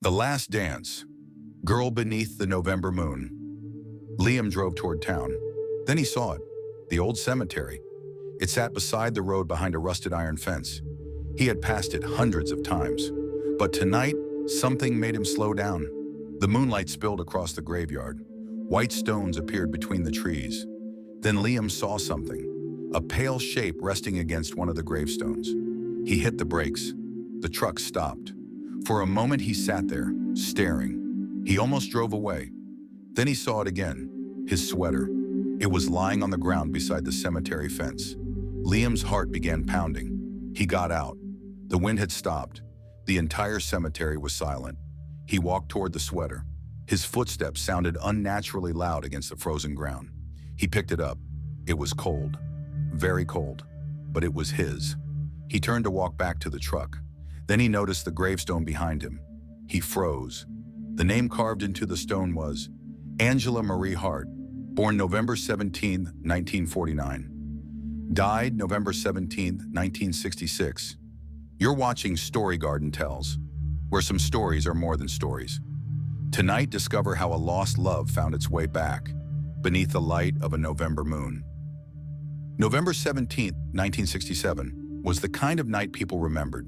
The Last Dance. Girl Beneath the November Moon. Liam drove toward town. Then he saw it. The old cemetery. It sat beside the road behind a rusted iron fence. He had passed it hundreds of times. But tonight, something made him slow down. The moonlight spilled across the graveyard. White stones appeared between the trees. Then Liam saw something. A pale shape resting against one of the gravestones. He hit the brakes. The truck stopped. For a moment he sat there, staring. He almost drove away. Then he saw it again. His sweater. It was lying on the ground beside the cemetery fence. Liam's heart began pounding. He got out. The wind had stopped. The entire cemetery was silent. He walked toward the sweater. His footsteps sounded unnaturally loud against the frozen ground. He picked it up. It was cold. Very cold. But it was his. He turned to walk back to the truck. Then he noticed the gravestone behind him. He froze. The name carved into the stone was Angela Marie Hart, born November 17, 1949. Died November 17, 1966. You're watching Story Garden Tells, where some stories are more than stories. Tonight, discover how a lost love found its way back, beneath the light of a November moon. November 17, 1967, was the kind of night people remembered.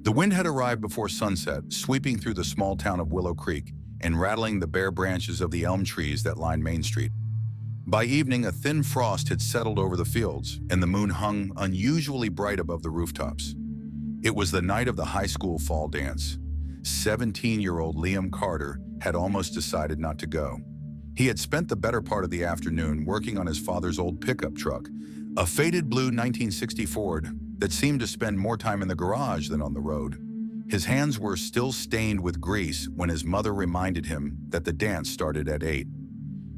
The wind had arrived before sunset, sweeping through the small town of Willow Creek and rattling the bare branches of the elm trees that lined Main Street. By evening, a thin frost had settled over the fields, and the moon hung unusually bright above the rooftops. It was the night of the high school fall dance. 17-year-old Liam Carter had almost decided not to go. He had spent the better part of the afternoon working on his father's old pickup truck, a faded blue 1960 Ford that seemed to spend more time in the garage than on the road. His hands were still stained with grease when his mother reminded him that the dance started at 8.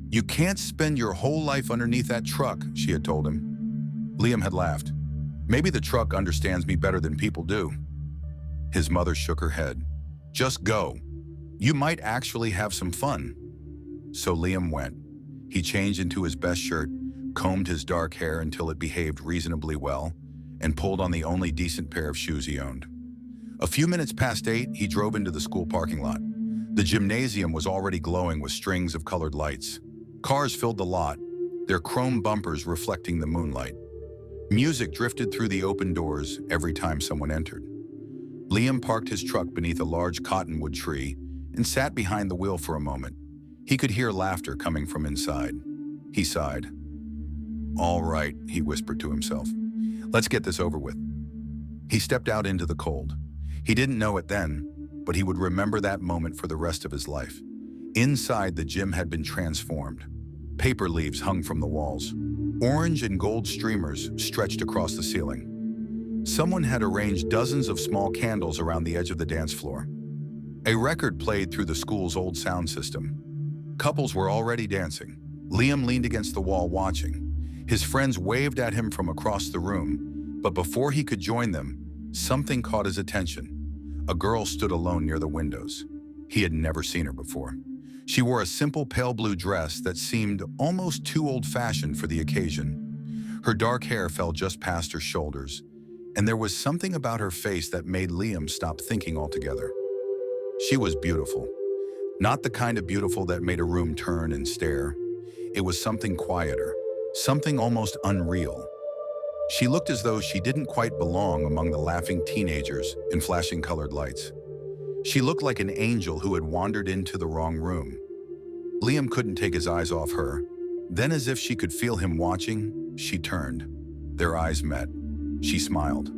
"You can't spend your whole life underneath that truck," she had told him. Liam had laughed. "Maybe the truck understands me better than people do." His mother shook her head. "Just go. You might actually have some fun." So Liam went. He changed into his best shirt, combed his dark hair until it behaved reasonably well, and pulled on the only decent pair of shoes he owned. A few minutes past 8, he drove into the school parking lot. The gymnasium was already glowing with strings of colored lights. Cars filled the lot, their chrome bumpers reflecting the moonlight. Music drifted through the open doors every time someone entered. Liam parked his truck beneath a large cottonwood tree and sat behind the wheel for a moment. He could hear laughter coming from inside. He sighed. "All right," he whispered to himself. "Let's get this over with." He stepped out into the cold. He didn't know it then, but he would remember that moment for the rest of his life. Inside, the gym had been transformed. Paper leaves hung from the walls. Orange and gold streamers stretched across the ceiling. Someone had arranged dozens of small candles around the edge of the dance floor. A record played through the school's old sound system. Couples were already dancing. Liam leaned against the wall watching. His friends waved at him from across the room, but before he could join them, something caught his attention. A girl stood alone near the windows. He had never seen her before. She wore a simple pale blue dress that seemed almost too old-fashioned for the occasion. Her dark hair fell just past her shoulders, and there was something about her face that made Liam stop thinking altogether. She was beautiful. Not the kind of beautiful that made a room turn and stare. It was something quieter, something almost unreal. She looked as though she didn't quite belong among the laughing teenagers and flashing colored lights. She looked like an angel who had wandered into the wrong room. Liam couldn't take his eyes off her. Then, as if she could feel him watching, she turned. Their eyes met. She smiled.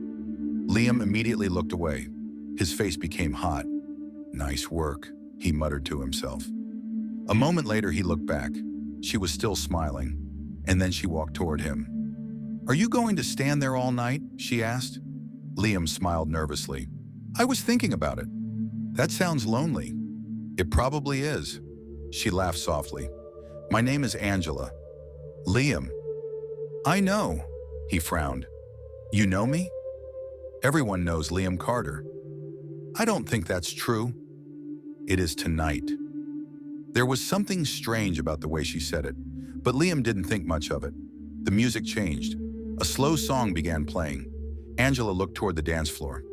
Liam immediately looked away. His face became hot. "Nice work," he muttered to himself. A moment later, he looked back. She was still smiling, and then she walked toward him. "Are you going to stand there all night?" she asked. Liam smiled nervously. "I was thinking about it." "That sounds lonely." "It probably is." She laughed softly. "My name is Angela." "Liam." "I know." He frowned. "You know me?" "Everyone knows Liam Carter." "I don't think that's true." "It is tonight." There was something strange about the way she said it, but Liam didn't think much of it. The music changed. A slow song began playing. Angela looked toward the dance floor.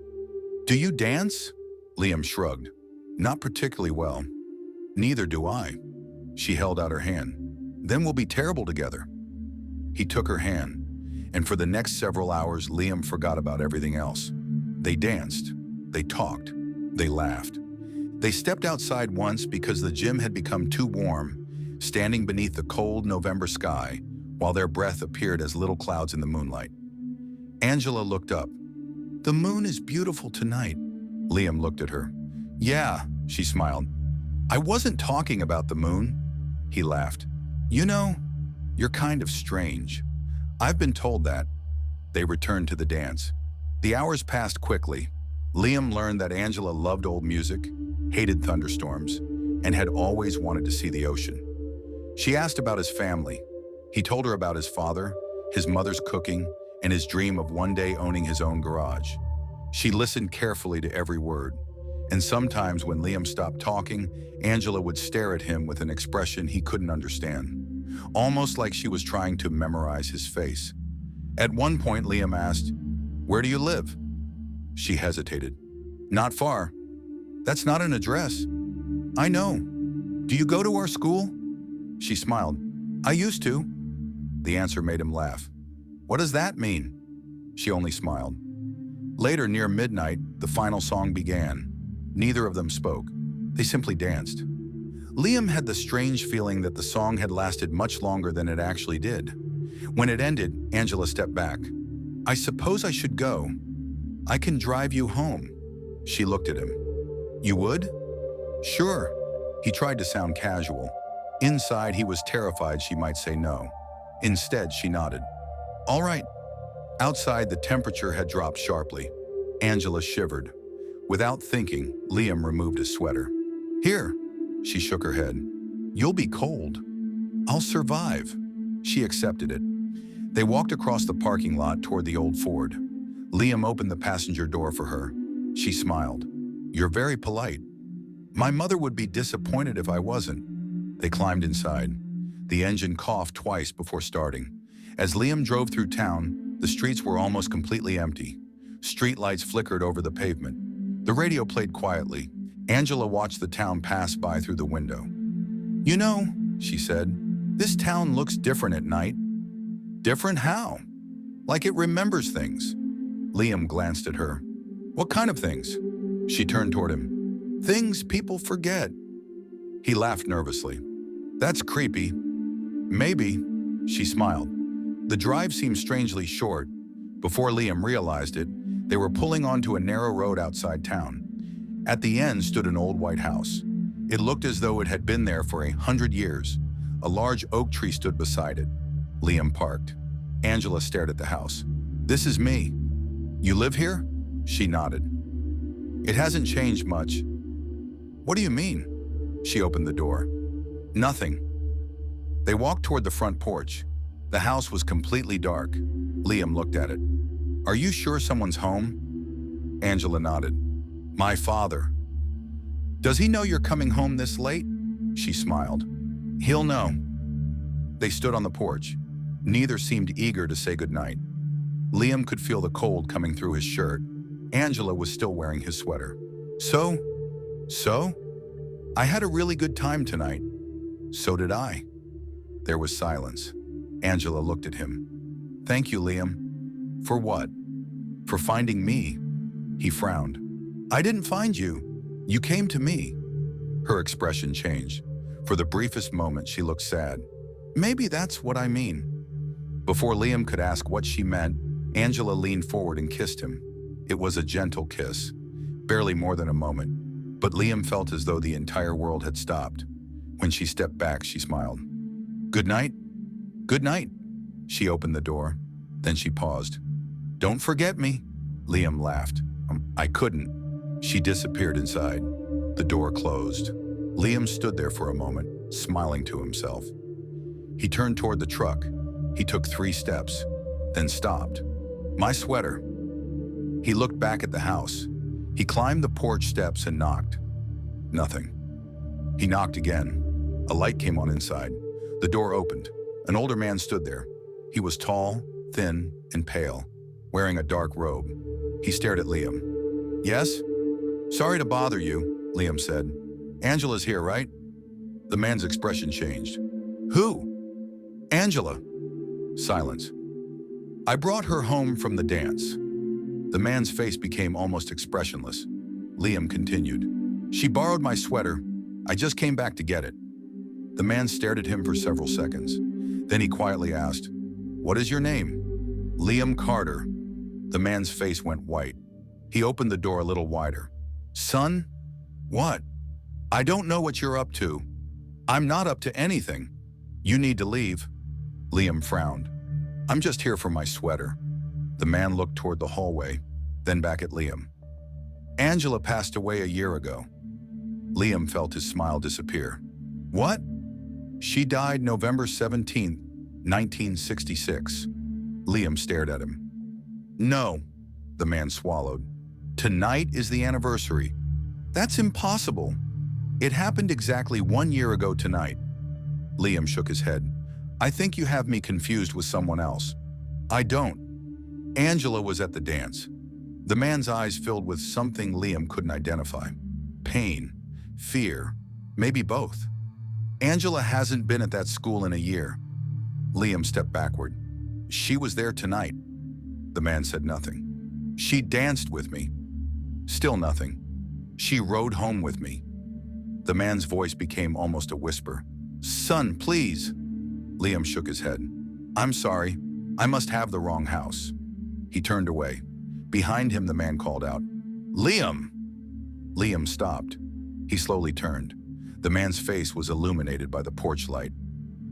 "Do you dance?" Liam shrugged. Not particularly well. Neither do I. She held out her hand. Then we'll be terrible together. He took her hand, and for the next several hours, Liam forgot about everything else. They danced, they talked, they laughed. They stepped outside once because the gym had become too warm, standing beneath the cold November sky, while their breath appeared as little clouds in the moonlight. Angela looked up. "The moon is beautiful tonight." Liam looked at her. "Yeah," she smiled. "I wasn't talking about the moon." He laughed. "You know, you're kind of strange. I've been told that." They returned to the dance. The hours passed quickly. Liam learned that Angela loved old music, hated thunderstorms, and had always wanted to see the ocean. She asked about his family. He told her about his father, his mother's cooking, and his dream of one day owning his own garage. She listened carefully to every word, and sometimes when Liam stopped talking, Angela would stare at him with an expression he couldn't understand, almost like she was trying to memorize his face. At one point, Liam asked, "Where do you live?" She hesitated. "Not far." "That's not an address." "I know. Do you go to our school?" She smiled. "I used to." The answer made him laugh. "What does that mean?" She only smiled. Later, near midnight, the final song began. Neither of them spoke. They simply danced. Liam had the strange feeling that the song had lasted much longer than it actually did. When it ended, Angela stepped back. "I suppose I should go. I can drive you home." She looked at him. "You would?" "Sure." He tried to sound casual. Inside, he was terrified she might say no. Instead, she nodded. "All right." Outside, the temperature had dropped sharply. Angela shivered. Without thinking, Liam removed his sweater. "Here." She shook her head. "You'll be cold." "I'll survive." She accepted it. They walked across the parking lot toward the old Ford. Liam opened the passenger door for her. She smiled. "You're very polite." "My mother would be disappointed if I wasn't." They climbed inside. The engine coughed twice before starting. As Liam drove through town, the streets were almost completely empty. Streetlights flickered over the pavement. The radio played quietly. Angela watched the town pass by through the window. "You know," she said, "this town looks different at night." "Different how?" "Like it remembers things." Liam glanced at her. "What kind of things?" She turned toward him. "Things people forget." He laughed nervously. "That's creepy." "Maybe." She smiled. The drive seemed strangely short. Before Liam realized it, they were pulling onto a narrow road outside town. At the end stood an old white house. It looked as though it had been there for 100 years. A large oak tree stood beside it. Liam parked. Angela stared at the house. "This is me." "You live here?" She nodded. "It hasn't changed much." "What do you mean?" She opened the door. "Nothing." They walked toward the front porch. The house was completely dark. Liam looked at it. "Are you sure someone's home?" Angela nodded. "My father." "Does he know you're coming home this late?" She smiled. "He'll know." They stood on the porch. Neither seemed eager to say goodnight. Liam could feel the cold coming through his shirt. Angela was still wearing his sweater. So? "I had a really good time tonight." "So did I." There was silence. Angela looked at him. "Thank you, Liam." "For what?" "For finding me." He frowned. "I didn't find you. You came to me." Her expression changed. For the briefest moment, she looked sad. "Maybe that's what I mean." Before Liam could ask what she meant, Angela leaned forward and kissed him. It was a gentle kiss, barely more than a moment, but Liam felt as though the entire world had stopped. When she stepped back, she smiled. "Good night." "Good night." She opened the door. Then she paused. "Don't forget me." Liam laughed. "I couldn't." She disappeared inside. The door closed. Liam stood there for a moment, smiling to himself. He turned toward the truck. He took 3 steps, then stopped. "My sweater." He looked back at the house. He climbed the porch steps and knocked. Nothing. He knocked again. A light came on inside. The door opened. An older man stood there. He was tall, thin, and pale, wearing a dark robe. He stared at Liam. "Yes? Sorry to bother you." Liam said. Angela's here, right? The man's expression changed. Who? Angela. Silence. I brought her home from the dance. The man's face became almost expressionless. Liam continued. She borrowed my sweater. I just came back to get it. The man stared at him for several seconds. Then he quietly asked, What is your name? Liam Carter. The man's face went white. He opened the door a little wider. Son? What? I don't know what you're up to. I'm not up to anything. You need to leave. Liam frowned. I'm just here for my sweater. The man looked toward the hallway, then back at Liam. Angela passed away a year ago. Liam felt his smile disappear. What? She died November 17, 1966. Liam stared at him. No, the man swallowed. Tonight is the anniversary. That's impossible. It happened exactly 1 year ago tonight. Liam shook his head. I think you have me confused with someone else. I don't. Angela was at the dance. The man's eyes filled with something Liam couldn't identify. Pain, fear, maybe both. Angela hasn't been at that school in a year. Liam stepped backward. She was there tonight. The man said nothing. She danced with me. Still nothing. She rode home with me. The man's voice became almost a whisper. Son, please. Liam shook his head. I'm sorry. I must have the wrong house. He turned away. Behind him, the man called out, Liam! Liam stopped. He slowly turned. The man's face was illuminated by the porch light.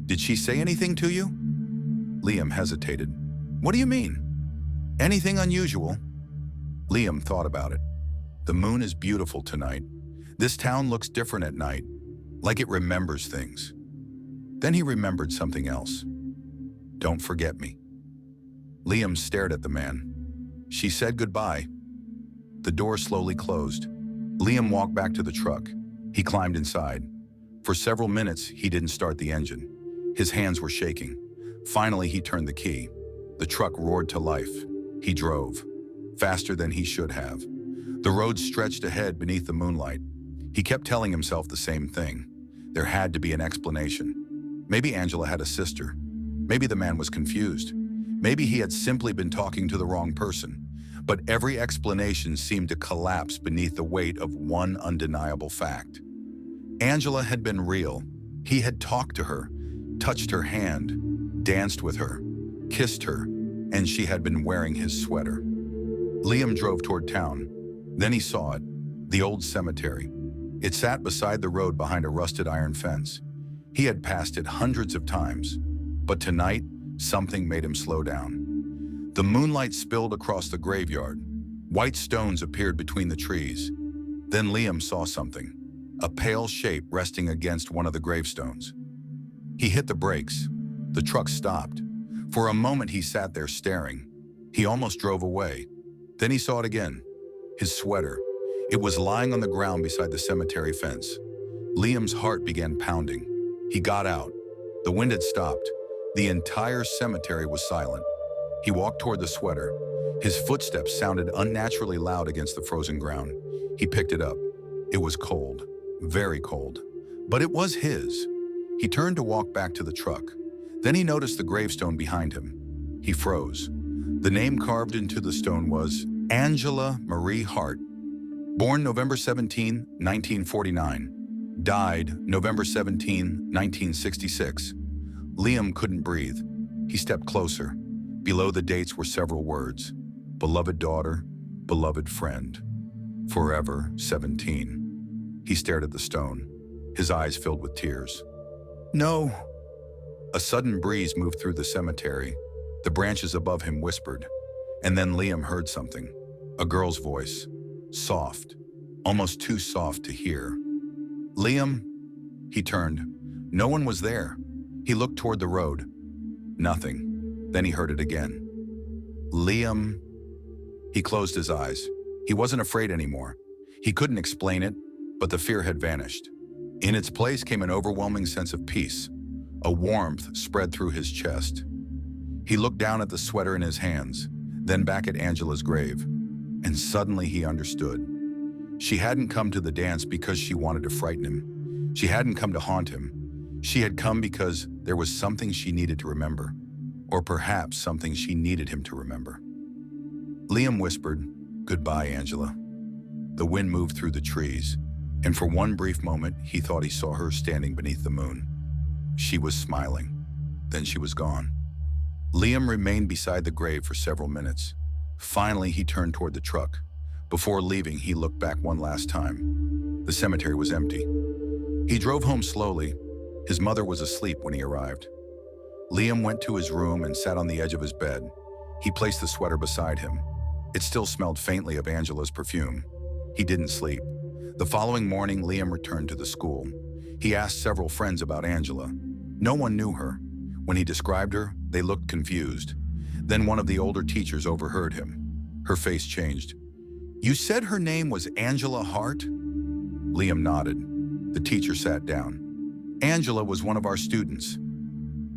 Did she say anything to you? Liam hesitated. What do you mean? Anything unusual? Liam thought about it. The moon is beautiful tonight. This town looks different at night, like it remembers things. Then he remembered something else. Don't forget me. Liam stared at the man. She said goodbye. The door slowly closed. Liam walked back to the truck. He climbed inside. For several minutes, he didn't start the engine. His hands were shaking. Finally, he turned the key. The truck roared to life. He drove, faster than he should have. The road stretched ahead beneath the moonlight. He kept telling himself the same thing. There had to be an explanation. Maybe Angela had a sister. Maybe the man was confused. Maybe he had simply been talking to the wrong person. But every explanation seemed to collapse beneath the weight of one undeniable fact. Angela had been real. He had talked to her, touched her hand, danced with her, kissed her, and she had been wearing his sweater. Liam drove toward town. Then he saw it, the old cemetery. It sat beside the road behind a rusted iron fence. He had passed it hundreds of times, but tonight, something made him slow down. The moonlight spilled across the graveyard. White stones appeared between the trees. Then Liam saw something, a pale shape resting against one of the gravestones. He hit the brakes. The truck stopped. For a moment, he sat there staring. He almost drove away. Then he saw it again. His sweater. It was lying on the ground beside the cemetery fence. Liam's heart began pounding. He got out. The wind had stopped. The entire cemetery was silent. He walked toward the sweater. His footsteps sounded unnaturally loud against the frozen ground. He picked it up. It was cold, very cold, but it was his. He turned to walk back to the truck. Then he noticed the gravestone behind him. He froze. The name carved into the stone was Angela Marie Hart. Born November 17, 1949. Died November 17, 1966. Liam couldn't breathe. He stepped closer. Below the dates were several words. Beloved daughter, beloved friend. Forever 17. He stared at the stone, his eyes filled with tears. No. A sudden breeze moved through the cemetery. The branches above him whispered. And then Liam heard something. A girl's voice. Soft. Almost too soft to hear. Liam? He turned. No one was there. He looked toward the road. Nothing. Then he heard it again. Liam. He closed his eyes. He wasn't afraid anymore. He couldn't explain it, but the fear had vanished. In its place came an overwhelming sense of peace. A warmth spread through his chest. He looked down at the sweater in his hands, then back at Angela's grave, and suddenly he understood. She hadn't come to the dance because she wanted to frighten him. She hadn't come to haunt him. She had come because there was something she needed to remember, or perhaps something she needed him to remember. Liam whispered, "Goodbye, Angela." The wind moved through the trees, and for one brief moment, he thought he saw her standing beneath the moon. She was smiling. Then she was gone. Liam remained beside the grave for several minutes. Finally, he turned toward the truck. Before leaving, he looked back one last time. The cemetery was empty. He drove home slowly. His mother was asleep when he arrived. Liam went to his room and sat on the edge of his bed. He placed the sweater beside him. It still smelled faintly of Angela's perfume. He didn't sleep. The following morning, Liam returned to the school. He asked several friends about Angela. No one knew her. When he described her, they looked confused. Then one of the older teachers overheard him. Her face changed. "You said her name was Angela Hart?" Liam nodded. The teacher sat down. "Angela was one of our students."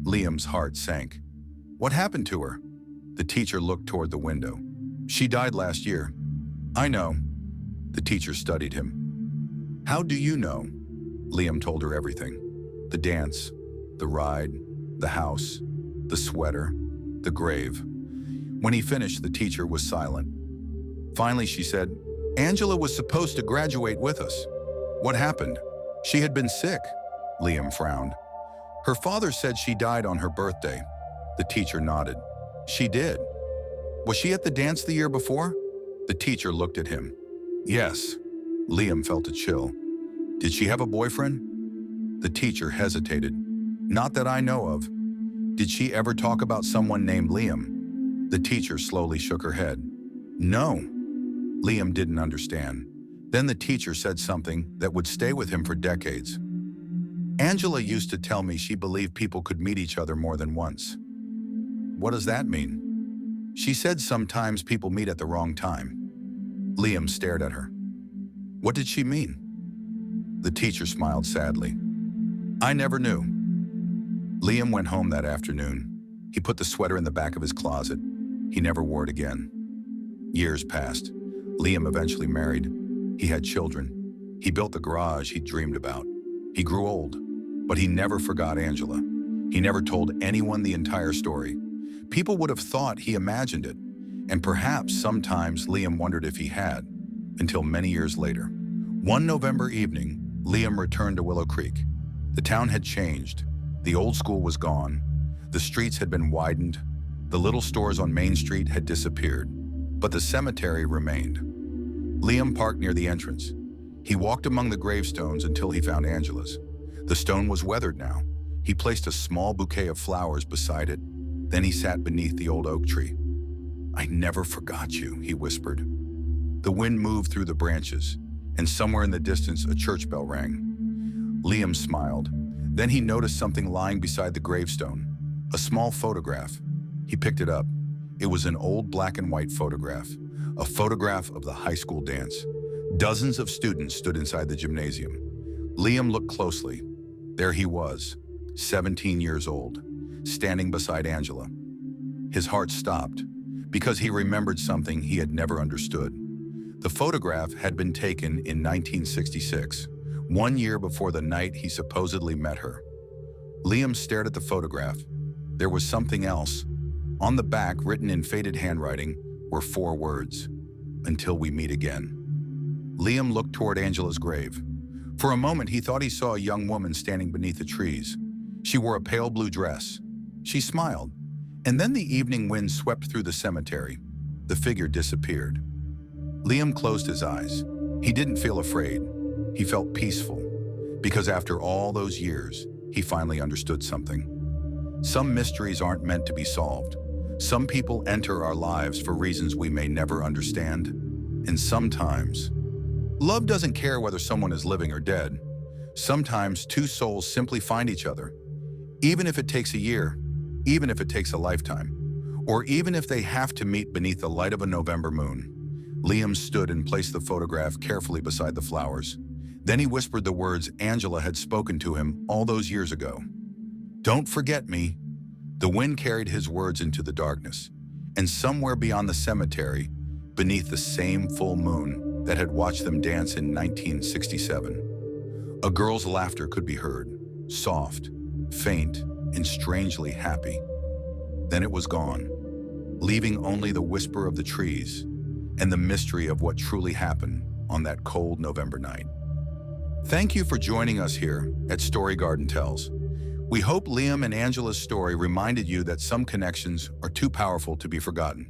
Liam's heart sank. "What happened to her?" The teacher looked toward the window. "She died last year." "I know." The teacher studied him. "How do you know?" Liam told her everything. The dance, the ride, the house, the sweater, the grave. When he finished, the teacher was silent. Finally, she said, "Angela was supposed to graduate with us. What happened?" "She had been sick." Liam frowned. "Her father said she died on her birthday." The teacher nodded. "She did." "Was she at the dance the year before?" The teacher looked at him. "Yes." Liam felt a chill. "Did she have a boyfriend?" The teacher hesitated. "Not that I know of." "Did she ever talk about someone named Liam?" The teacher slowly shook her head. "No." Liam didn't understand. Then the teacher said something that would stay with him for decades. "Angela used to tell me she believed people could meet each other more than once." "What does that mean?" "She said sometimes people meet at the wrong time." Liam stared at her. "What did she mean?" The teacher smiled sadly. "I never knew." Liam went home that afternoon. He put the sweater in the back of his closet. He never wore it again. Years passed. Liam eventually married. He had children. He built the garage he dreamed about. He grew old, but he never forgot Angela. He never told anyone the entire story. People would have thought he imagined it, and perhaps sometimes Liam wondered if he had, until many years later. One November evening, Liam returned to Willow Creek. The town had changed. The old school was gone. The streets had been widened. The little stores on Main Street had disappeared, but the cemetery remained. Liam parked near the entrance. He walked among the gravestones until he found Angela's. The stone was weathered now. He placed a small bouquet of flowers beside it. Then he sat beneath the old oak tree. "I never forgot you," he whispered. The wind moved through the branches, and somewhere in the distance a church bell rang. Liam smiled. Then he noticed something lying beside the gravestone, a small photograph. He picked it up. It was an old black and white photograph, a photograph of the high school dance. Dozens of students stood inside the gymnasium. Liam looked closely. There he was, 17 years old, standing beside Angela. His heart stopped, because he remembered something he had never understood. The photograph had been taken in 1966, 1 year before the night he supposedly met her. Liam stared at the photograph. There was something else. On the back, written in faded handwriting, were 4 words: "Until we meet again." Liam looked toward Angela's grave. For a moment, he thought he saw a young woman standing beneath the trees. She wore a pale blue dress. She smiled, and then the evening wind swept through the cemetery. The figure disappeared. Liam closed his eyes. He didn't feel afraid. He felt peaceful, because after all those years, he finally understood something. Some mysteries aren't meant to be solved. Some people enter our lives for reasons we may never understand. And sometimes, love doesn't care whether someone is living or dead. Sometimes 2 souls simply find each other, even if it takes a year, even if it takes a lifetime, or even if they have to meet beneath the light of a November moon. Liam stood and placed the photograph carefully beside the flowers. Then he whispered the words Angela had spoken to him all those years ago. "Don't forget me." The wind carried his words into the darkness, and somewhere beyond the cemetery, beneath the same full moon, that had watched them dance in 1967. A girl's laughter could be heard, soft, faint, and strangely happy. Then it was gone, leaving only the whisper of the trees and the mystery of what truly happened on that cold November night. Thank you for joining us here at Story Garden Tells. We hope Liam and Angela's story reminded you that some connections are too powerful to be forgotten.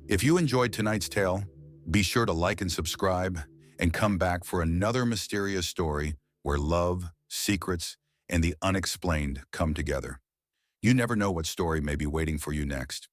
If you enjoyed tonight's tale, be sure to like and subscribe and come back for another mysterious story where love, secrets, and the unexplained come together. You never know what story may be waiting for you next.